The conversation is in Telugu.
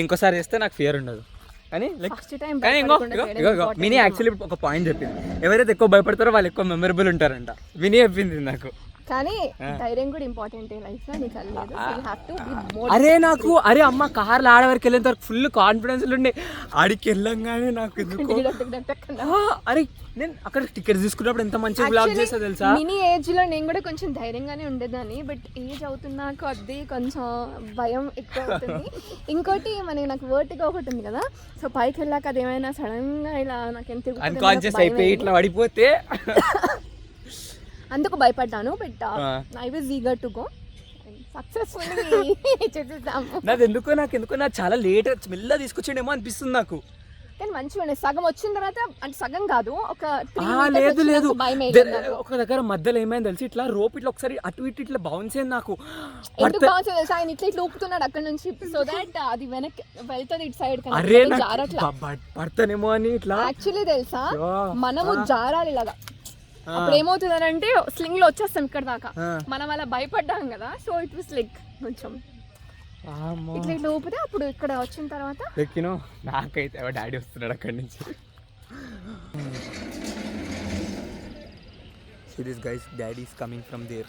ఇంకోసారి వేస్తే నాకు ఫియర్ ఉండదు. కానీ కానీ ఇంకో మినీ యాక్చువల్లీ ఒక పాయింట్ చెప్పింది, ఎవరైతే ఎక్కువ భయపడతారో వాళ్ళు ఎక్కువ మెమరబుల్ ఉంటారంట. విని చెప్పింది నాకు. కానీ ధైర్యం కూడా ఇంపార్టెంట్ లైఫ్ లో. నీకు అరే నాకు అమ్మ కార్లో ఆడవరకు వెళ్ళేంత వరకు ఫుల్ కాన్ఫిడెన్స్ ఉండే. ఆడికి వెళ్ళంగానే నాకు అరే నేను అక్కడ టికెట్స్ తీసుకున్నప్పుడు ఎంత మంచిగా బ్లాక్ చేస్తా తెలుసా. మినీ ఏజ్ లో నేను కూడా కొంచెం ధైర్యంగానే ఉండేదాన్ని, బట్ ఏజ్ అవుతున్నాక అది కొంచెం భయం ఎక్కువ అవుతుంది. ఇంకోటి నాకు వర్టిగా ఒకటి ఉంది కదా, సో పైకి వెళ్ళాక అది ఏమైనా సడన్ గా ఇలా నాకు ఎంత అన్కాన్షియస్ అయిపోయి ఇట్లా పడిపోతే అందుకు భయపడ్డాను. But I was eager to go. Successfully చేసేసాము. నాకు ఎందుకో నాకు చాలా లేట్ మెల్లగా తీసుకొచ్చిండేమో అనిపిస్తుంది నాకు. కానీ మంచిగా సగం వచ్చిన తర్వాత, అంటే సగం కాదు, ఒక లేదు ఒక దగ్గర మధ్యలో ఏమైంది తెలిసి ఇట్లా రోప్ ఇట్లా ఒకసారి అటు ఇటు ఇట్లా బౌన్స్ అయింది నాకు. ఎందుకు బౌన్స్ తెలుసా, ఆయన ఇట్లా ఊపుతున్నాడు అక్కడ నుంచి, సో దట్ అది వెనక్కి వెళ్తుంది ఇటు సైడ్. అరే పడతానేమో అని ఇట్లా. యాక్చువల్లీ తెలుసా మనము జారాలి ఇలాగా, అప్పుడు ఏమవుతుందంటే స్లింగ్ లో వచ్చేస్తాం ఇక్కడ దాకా. మనం అలా భయపడ్డాం కదా, సో ఇట్ వాస్ లైక్ కొంచెం ఇట్లా ఇట్లా ఊపితే అప్పుడు ఇక్కడ వచ్చిన తర్వాత ఎక్కినో. నాకైతే డాడీ వస్తున్నాడు అక్కడి నుంచి. See this guys, daddy is coming from there.